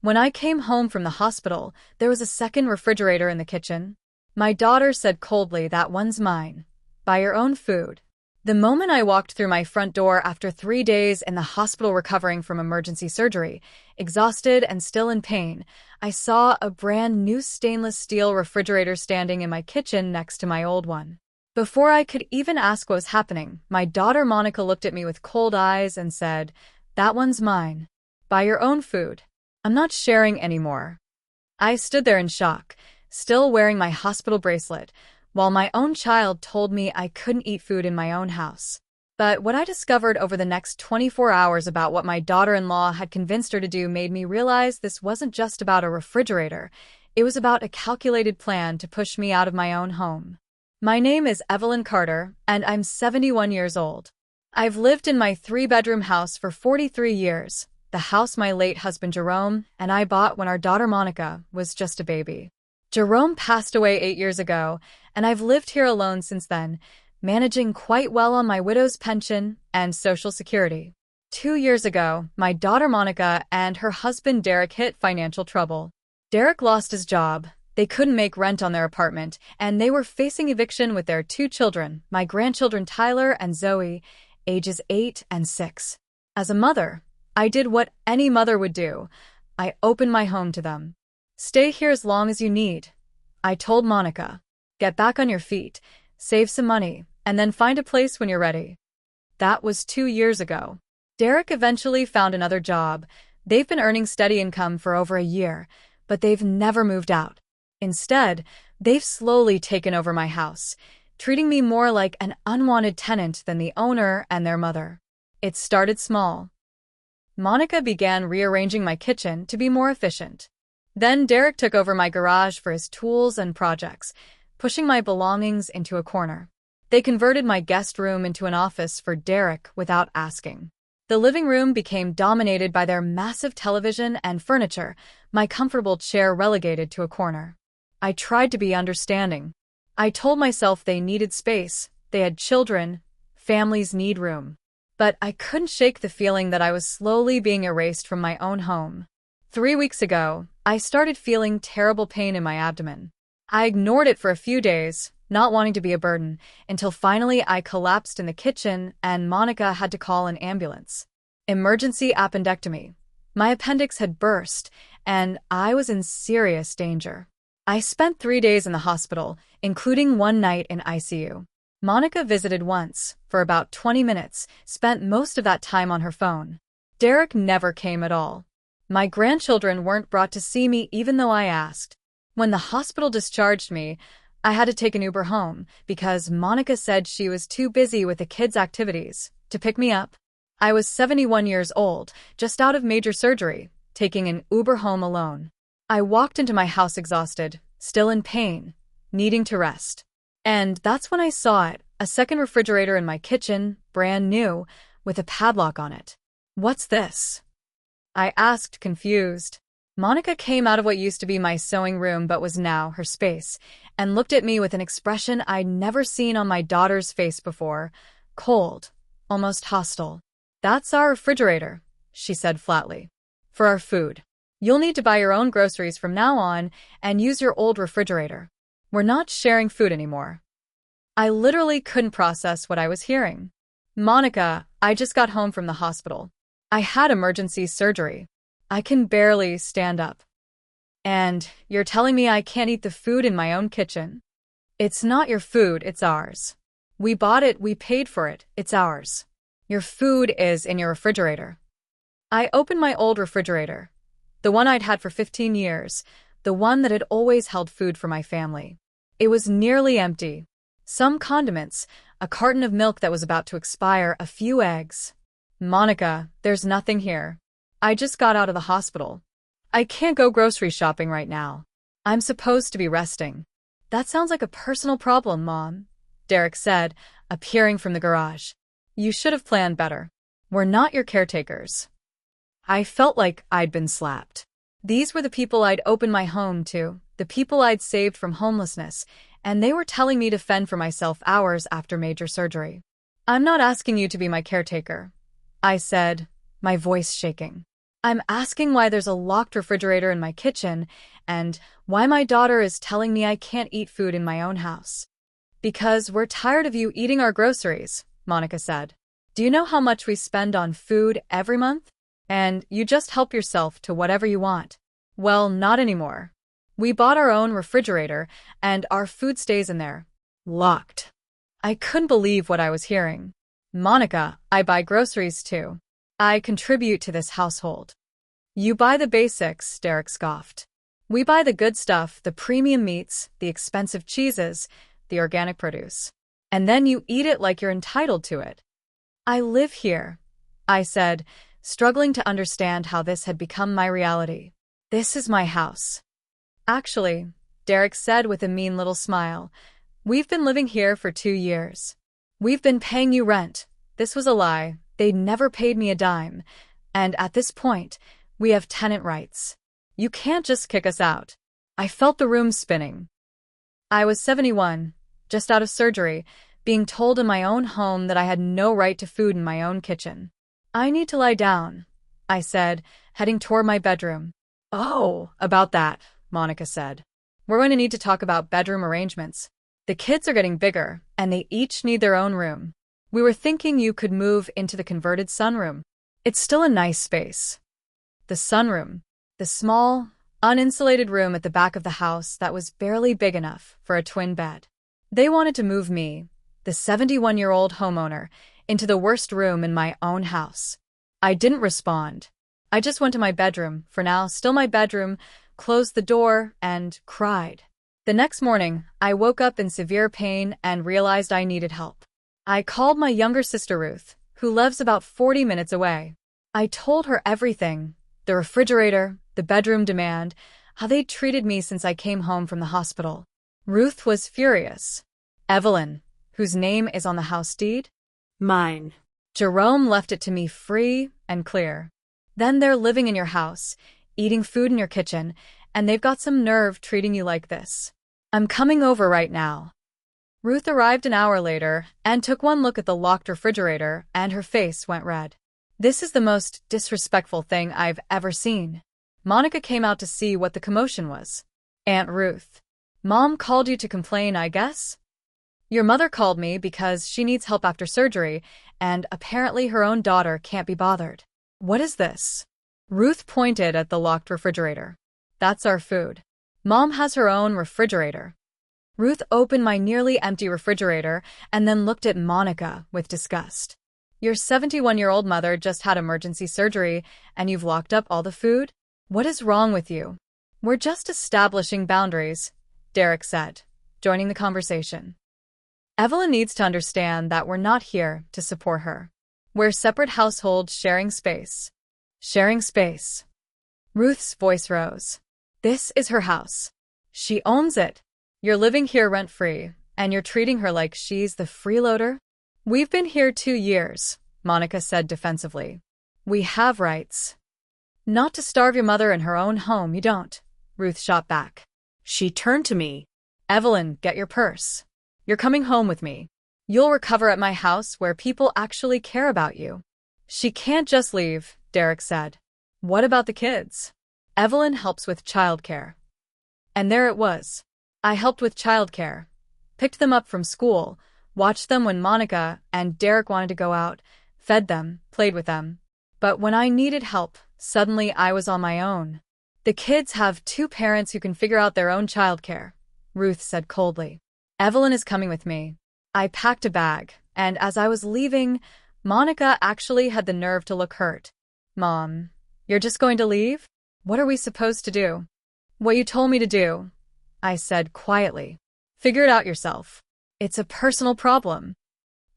When I came home from the hospital, there was a second refrigerator in the kitchen. My daughter said coldly, "That one's mine. Buy your own food." The moment I walked through my front door after 3 days in the hospital recovering from emergency surgery, exhausted and still in pain, I saw a brand new stainless steel refrigerator standing in my kitchen next to my old one. Before I could even ask what was happening, my daughter Monica looked at me with cold eyes and said, "That one's mine. Buy your own food. I'm not sharing anymore." I stood there in shock, still wearing my hospital bracelet, while my own child told me I couldn't eat food in my own house. But what I discovered over the next 24 hours about what my daughter-in-law had convinced her to do made me realize this wasn't just about a refrigerator. It was about a calculated plan to push me out of my own home. My name is Evelyn Carter, and I'm 71 years old. I've lived in my 3-bedroom house for 43 years, the house my late husband Jerome and I bought when our daughter Monica was just a baby. Jerome passed away 8 years ago, and I've lived here alone since then, managing quite well on my widow's pension and Social Security. 2 years ago, my daughter Monica and her husband Derek hit financial trouble. Derek lost his job, they couldn't make rent on their apartment, and they were facing eviction with their 2 children, my grandchildren Tyler and Zoe, ages 8 and 6. As a mother, I did what any mother would do. I opened my home to them. "Stay here as long as you need," I told Monica. "Get back on your feet, save some money, and then find a place when you're ready." That was 2 years ago. Derek eventually found another job. They've been earning steady income for over a year, but they've never moved out. Instead, they've slowly taken over my house, treating me more like an unwanted tenant than the owner and their mother. It started small. Monica began rearranging my kitchen to be more efficient. Then Derek took over my garage for his tools and projects, pushing my belongings into a corner. They converted my guest room into an office for Derek without asking. The living room became dominated by their massive television and furniture, my comfortable chair relegated to a corner. I tried to be understanding. I told myself they needed space, they had children, families need room. But I couldn't shake the feeling that I was slowly being erased from my own home. 3 weeks ago, I started feeling terrible pain in my abdomen. I ignored it for a few days, not wanting to be a burden, until finally I collapsed in the kitchen and Monica had to call an ambulance. Emergency appendectomy. My appendix had burst, and I was in serious danger. I spent 3 days in the hospital, including one night in ICU. Monica visited once, for about 20 minutes, spent most of that time on her phone. Derek never came at all. My grandchildren weren't brought to see me even though I asked. When the hospital discharged me, I had to take an Uber home because Monica said she was too busy with the kids' activities to pick me up. I was 71 years old, just out of major surgery, taking an Uber home alone. I walked into my house exhausted, still in pain, needing to rest. And that's when I saw it, a second refrigerator in my kitchen, brand new, with a padlock on it. "What's this?" I asked, confused. Monica came out of what used to be my sewing room but was now her space, and looked at me with an expression I'd never seen on my daughter's face before, cold, almost hostile. "That's our refrigerator," she said flatly. "For our food. You'll need to buy your own groceries from now on and use your old refrigerator. We're not sharing food anymore." I literally couldn't process what I was hearing. "Monica, I just got home from the hospital. I had emergency surgery. I can barely stand up. And you're telling me I can't eat the food in my own kitchen? It's not your food, it's ours. We bought it, we paid for it, it's ours. Your food is in your refrigerator." I opened my old refrigerator, the one I'd had for 15 years, the one that had always held food for my family. It was nearly empty. Some condiments, a carton of milk that was about to expire, a few eggs. "Monica, there's nothing here. I just got out of the hospital. I can't go grocery shopping right now. I'm supposed to be resting." "That sounds like a personal problem, Mom," Derek said, appearing from the garage. "You should have planned better. We're not your caretakers." I felt like I'd been slapped. These were the people I'd opened my home to, the people I'd saved from homelessness, and they were telling me to fend for myself hours after major surgery. "I'm not asking you to be my caretaker," I said, my voice shaking. I'm asking why there's a locked refrigerator in my kitchen and why my daughter is telling me I can't eat food in my own house. Because we're tired of you eating our groceries, Monica said. Do you know how much we spend on food every month? And you just help yourself to whatever you want. Well, not anymore. We bought our own refrigerator, and our food stays in there. Locked. I couldn't believe what I was hearing. Monica, I buy groceries too. I contribute to this household. You buy the basics, Derek scoffed. We buy the good stuff, the premium meats, the expensive cheeses, the organic produce. And then you eat it like you're entitled to it. I live here, I said, struggling to understand how this had become my reality. This is my house. Actually, Derek said with a mean little smile, we've been living here for 2 years. We've been paying you rent. This was a lie. They'd never paid me a dime. And at this point, we have tenant rights. You can't just kick us out. I felt the room spinning. I was 71, just out of surgery, being told in my own home that I had no right to food in my own kitchen. I need to lie down, I said, heading toward my bedroom. Oh, about that, Monica said. We're going to need to talk about bedroom arrangements. The kids are getting bigger, and they each need their own room. We were thinking you could move into the converted sunroom. It's still a nice space. The sunroom, the small, uninsulated room at the back of the house that was barely big enough for a twin bed. They wanted to move me, the 71-year-old homeowner, into the worst room in my own house. I didn't respond. I just went to my bedroom, for now still my bedroom, closed the door, and cried. The next morning, I woke up in severe pain and realized I needed help. I called my younger sister Ruth, who lives about 40 minutes away. I told her everything, the refrigerator, the bedroom demand, how they'd treated me since I came home from the hospital. Ruth was furious. Evelyn, whose name is on the house deed? Mine. Jerome left it to me free and clear. Then they're living in your house, eating food in your kitchen, and they've got some nerve treating you like this. I'm coming over right now. Ruth arrived an hour later and took one look at the locked refrigerator, and her face went red. This is the most disrespectful thing I've ever seen. Monica came out to see what the commotion was. Aunt Ruth. Mom called you to complain, I guess? Your mother called me because she needs help after surgery, and apparently her own daughter can't be bothered. What is this? Ruth pointed at the locked refrigerator. That's our food. Mom has her own refrigerator. Ruth opened my nearly empty refrigerator and then looked at Monica with disgust. Your 71-year-old mother just had emergency surgery, and you've locked up all the food? What is wrong with you? We're just establishing boundaries, Derek said, joining the conversation. Evelyn needs to understand that we're not here to support her. We're separate households sharing space. Sharing space. Ruth's voice rose. This is her house. She owns it. You're living here rent-free, and you're treating her like she's the freeloader? We've been here 2 years, Monica said defensively. We have rights. Not to starve your mother in her own home, you don't, Ruth shot back. She turned to me. Evelyn, get your purse. You're coming home with me. You'll recover at my house where people actually care about you. She can't just leave, Derek said. What about the kids? Evelyn helps with childcare. And there it was. I helped with childcare. Picked them up from school, watched them when Monica and Derek wanted to go out, fed them, played with them. But when I needed help, suddenly I was on my own. The kids have 2 parents who can figure out their own childcare, Ruth said coldly. Evelyn is coming with me. I packed a bag, and as I was leaving, Monica actually had the nerve to look hurt. Mom, you're just going to leave? What are we supposed to do? What you told me to do, I said quietly. Figure it out yourself. It's a personal problem.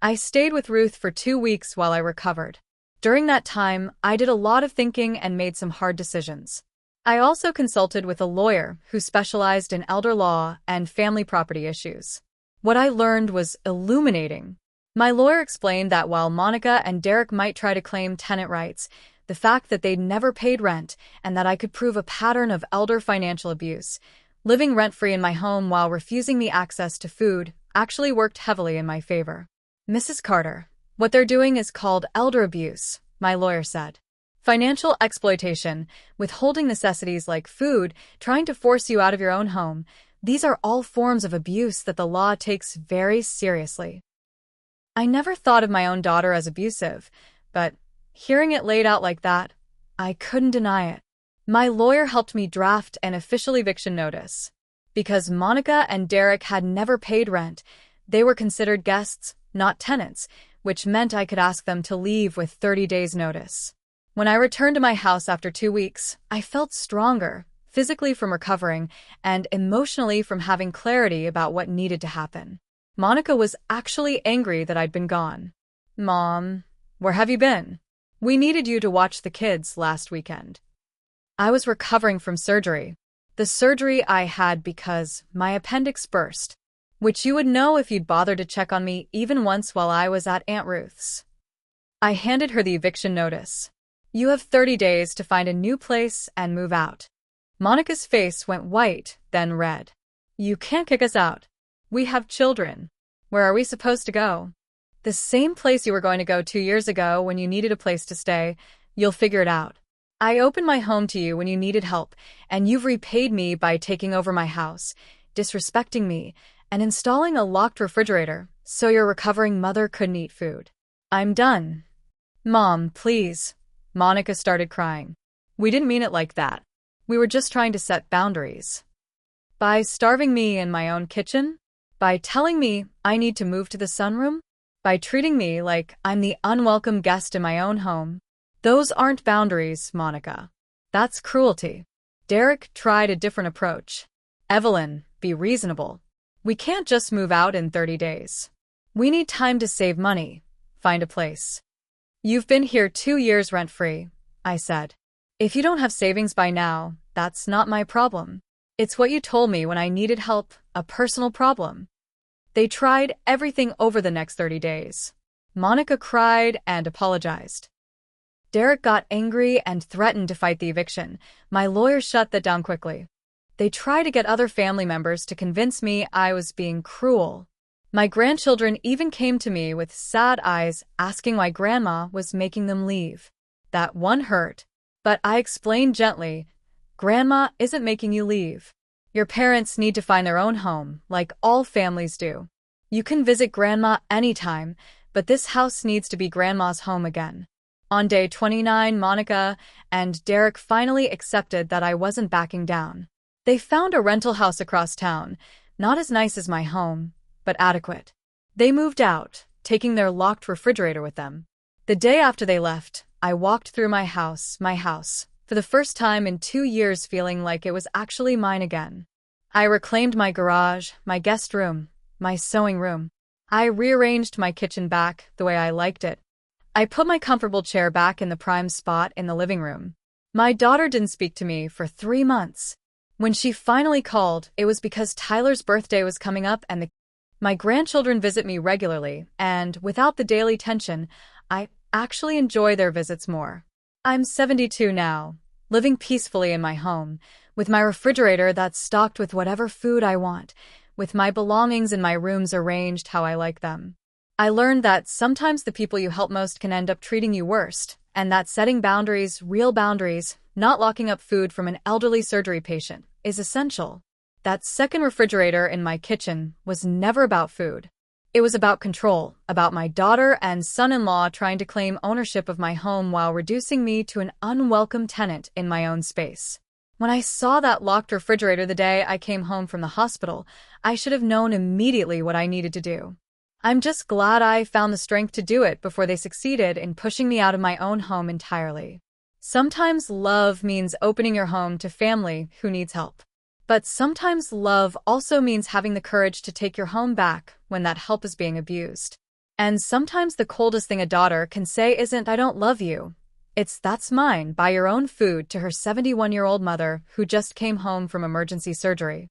I stayed with Ruth for 2 weeks while I recovered. During that time, I did a lot of thinking and made some hard decisions. I also consulted with a lawyer who specialized in elder law and family property issues. What I learned was illuminating. My lawyer explained that while Monica and Derek might try to claim tenant rights, the fact that they'd never paid rent and that I could prove a pattern of elder financial abuse, living rent-free in my home while refusing me access to food, actually worked heavily in my favor. Mrs. Carter, what they're doing is called elder abuse, my lawyer said. Financial exploitation, withholding necessities like food, trying to force you out of your own home. These are all forms of abuse that the law takes very seriously. I never thought of my own daughter as abusive, but hearing it laid out like that, I couldn't deny it. My lawyer helped me draft an official eviction notice. Because Monica and Derek had never paid rent, they were considered guests, not tenants, which meant I could ask them to leave with 30 days' notice. When I returned to my house after 2 weeks, I felt stronger, physically from recovering, and emotionally from having clarity about what needed to happen. Monica was actually angry that I'd been gone. "Mom, where have you been? We needed you to watch the kids last weekend." I was recovering from surgery. The surgery I had because my appendix burst, which you would know if you'd bothered to check on me even once while I was at Aunt Ruth's. I handed her the eviction notice. "You have 30 days to find a new place and move out." Monica's face went white, then red. "You can't kick us out. We have children. Where are we supposed to go?" "The same place you were going to go 2 years ago when you needed a place to stay. You'll figure it out. I opened my home to you when you needed help, and you've repaid me by taking over my house, disrespecting me, and installing a locked refrigerator so your recovering mother couldn't eat food. I'm done." "Mom, please." Monica started crying. "We didn't mean it like that. We were just trying to set boundaries." "By starving me in my own kitchen? By telling me I need to move to the sunroom? By treating me like I'm the unwelcome guest in my own home? Those aren't boundaries, Monica. That's cruelty." Derek tried a different approach. "Evelyn, be reasonable. We can't just move out in 30 days. We need time to save money, find a place." "You've been here 2 years rent-free," I said. "If you don't have savings by now, that's not my problem. It's what you told me when I needed help, a personal problem." They tried everything over the next 30 days. Monica cried and apologized. Derek got angry and threatened to fight the eviction. My lawyer shut that down quickly. They tried to get other family members to convince me I was being cruel. My grandchildren even came to me with sad eyes asking why Grandma was making them leave. That one hurt. But I explained gently, "Grandma isn't making you leave. Your parents need to find their own home, like all families do. You can visit Grandma anytime, but this house needs to be Grandma's home again." On day 29, Monica and Derek finally accepted that I wasn't backing down. They found a rental house across town, not as nice as my home, but adequate. They moved out, taking their locked refrigerator with them. The day after they left, I walked through my house, for the first time in 2 years feeling like it was actually mine again. I reclaimed my garage, my guest room, my sewing room. I rearranged my kitchen back the way I liked it. I put my comfortable chair back in the prime spot in the living room. My daughter didn't speak to me for 3 months. When she finally called, it was because Tyler's birthday was coming up and my grandchildren visit me regularly, and without the daily tension, I actually enjoy their visits more. I'm 72 now, living peacefully in my home, with my refrigerator that's stocked with whatever food I want, with my belongings in my rooms arranged how I like them. I learned that sometimes the people you help most can end up treating you worst, and that setting boundaries, real boundaries, not locking up food from an elderly surgery patient, is essential. That second refrigerator in my kitchen was never about food. It was about control, about my daughter and son-in-law trying to claim ownership of my home while reducing me to an unwelcome tenant in my own space. When I saw that locked refrigerator the day I came home from the hospital, I should have known immediately what I needed to do. I'm just glad I found the strength to do it before they succeeded in pushing me out of my own home entirely. Sometimes love means opening your home to family who needs help. But sometimes love also means having the courage to take your home back when that help is being abused. And sometimes the coldest thing a daughter can say isn't, "I don't love you." It's, "That's mine, buy your own food," to her 71-year-old mother who just came home from emergency surgery.